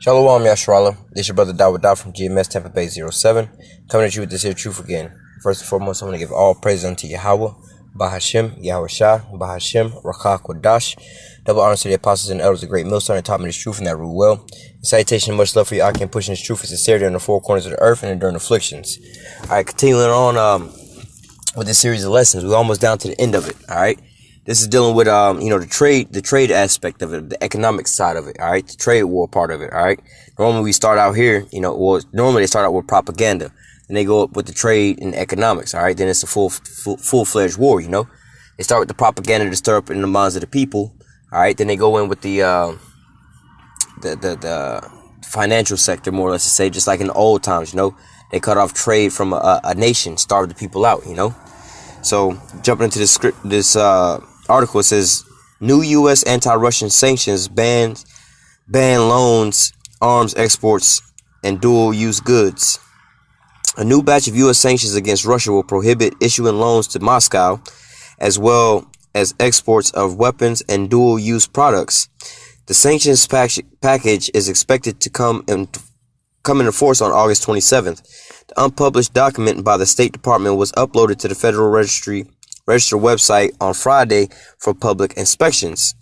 Shalom, Yashrala. This is your brother WW3 from GMS Tampa Bay 07, coming at you with this here truth again. First and foremost, I'm going to give all praise unto Yahweh, Bahashem, Yahweh Shah, Bahashem, Rakah Kodash. Double honors to the apostles and elders, the great millstone that taught me this truth and that rule well. And salutation and much love for you. I can push this truth and sincerity on the four corners of the earth and during afflictions. Alright, continuing on with this series of lessons. We're almost down to the end of it. Alright. This is dealing with the trade aspect of it, the economic side of it, all right, the trade war part of it, all right. Normally we start out here, normally they start out with propaganda, and they go up with the trade and economics, all right. Then it's a full-fledged war, They start with the propaganda to stir up in the minds of the people, all right. Then they go in with the financial sector, more or less to say, just like in the old times, They cut off trade from a nation, starved the people out, So jumping into this article, it says new U.S. anti-Russian sanctions ban loans, arms exports, and dual-use goods. A new batch of U.S. sanctions against Russia will prohibit issuing loans to Moscow, as well as exports of weapons and dual-use products. The sanctions package is expected to come into force on August 27th. The unpublished document by the State Department was uploaded to the Federal Register website on Friday for public inspections.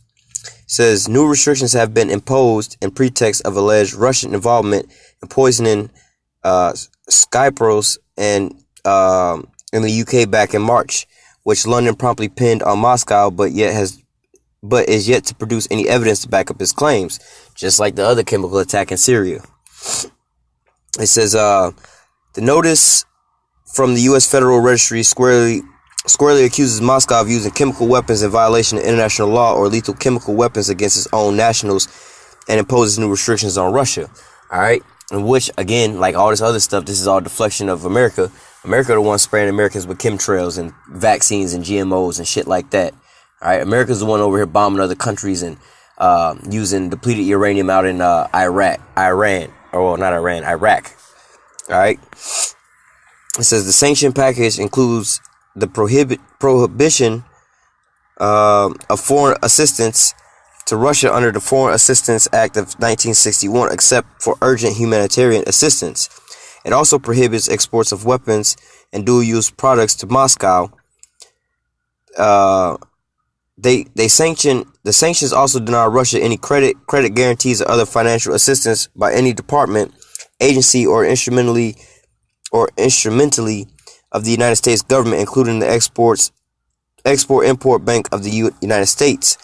It says new restrictions have been imposed in pretext of alleged Russian involvement in poisoning Skypros and in the UK back in March, which London promptly pinned on Moscow, but is yet to produce any evidence to back up its claims, just like the other chemical attack in Syria. It says the notice from the U.S. Federal Registry squarely accuses Moscow of using chemical weapons in violation of international law or lethal chemical weapons against its own nationals, and imposes new restrictions on Russia. All right, and which, again, like all this other stuff, this is all deflection of America. America the one spraying Americans with chemtrails and vaccines and GMOs and shit like that. All right, America's the one over here bombing other countries and using depleted uranium out in Iraq. All right. It says the sanction package includes the prohibition of foreign assistance to Russia under the Foreign Assistance Act of 1961, except for urgent humanitarian assistance. It also prohibits exports of weapons and dual-use products to Moscow. The sanctions also deny Russia any credit guarantees or other financial assistance by any department, agency, or instrumentally of the United States government, including the Export-Import Bank of the United States.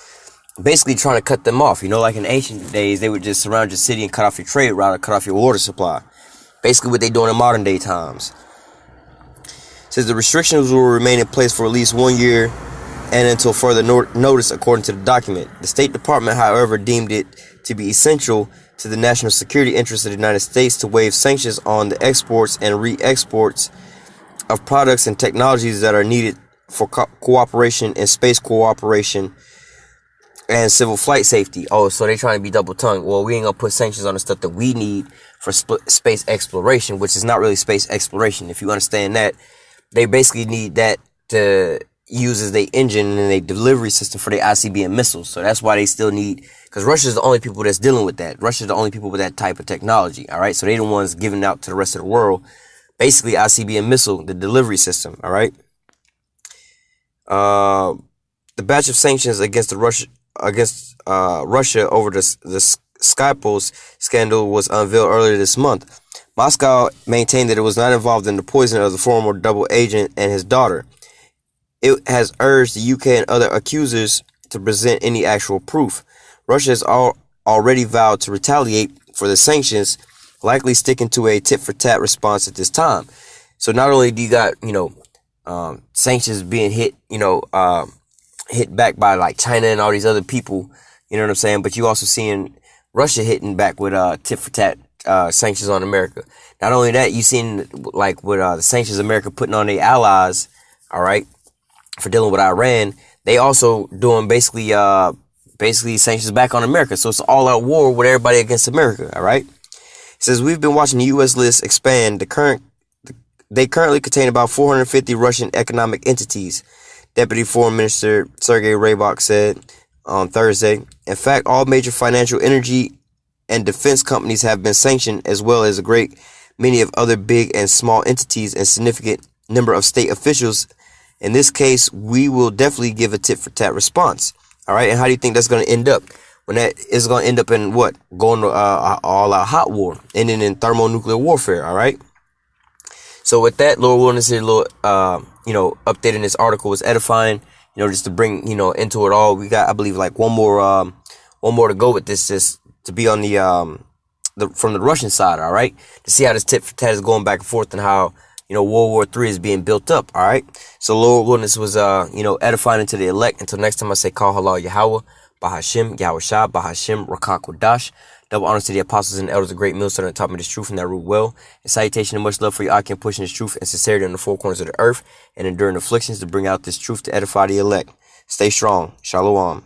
Basically trying to cut them off. Like in ancient days, they would just surround your city and cut off your trade route or cut off your water supply. Basically what they're doing in modern day times. It says the restrictions will remain in place for at least 1 year and until further notice, according to the document. The State Department, however, deemed it to be essential to the national security interests of the United States to waive sanctions on the exports and re-exports of products and technologies that are needed for cooperation in space cooperation and civil flight safety. Oh, so they're trying to be double-tongued. Well, we ain't gonna put sanctions on the stuff that we need for space exploration, which is not really space exploration. If you understand that, they basically need that to use as their engine and their delivery system for their ICBM missiles. So that's why they still need, because Russia's the only people that's dealing with that. Russia's the only people with that type of technology. All right. So they're the ones giving out to the rest of the world, basically ICBM missile, the delivery system. All right. The batch of sanctions against Russia over the Skypros scandal was unveiled earlier this month. Moscow maintained that it was not involved in the poisoning of the former double agent and his daughter. It has urged the UK and other accusers to present any actual proof. Russia has already vowed to retaliate for the sanctions, likely sticking to a tit-for-tat response at this time. So not only do you got, sanctions being hit back by like China and all these other people, you know what I'm saying? But you also seeing Russia hitting back with tit-for-tat sanctions on America. Not only that, you seen like with the sanctions America putting on their allies, all right, for dealing with Iran. They also doing basically sanctions back on America. So it's an all-out war with everybody against America, all right? It says we've been watching the U.S. list expand. They currently contain about 450 Russian economic entities, Deputy Foreign Minister Sergei Rybak said on Thursday. In fact, all major financial, energy, and defense companies have been sanctioned, as well as a great many of other big and small entities and significant number of state officials. In this case, we will definitely give a tit for tat response. All right. And how do you think that's going to end up? When that is going to end up in what? Going to all out hot war, ending in thermonuclear warfare. All right. So with that, Lord Wilderness here, little, updating this article was edifying, just to bring, into it all. We got, I believe, like one more to go with this, just to be on the from the Russian side. All right. To see how this tit for tat is going back and forth and how, World War III is being built up. All right. So Lord Wilderness was, edifying into the elect. Until next time, I say, call halal Yahweh, Bahashim, Yahweh Shah, Bahashim, Rakak Wadash. Double honors to the apostles and elders of great millstone that taught me this truth and that root well. And salutation and much love for your Akim pushing this truth and sincerity on the four corners of the earth and enduring afflictions to bring out this truth to edify the elect. Stay strong. Shalom.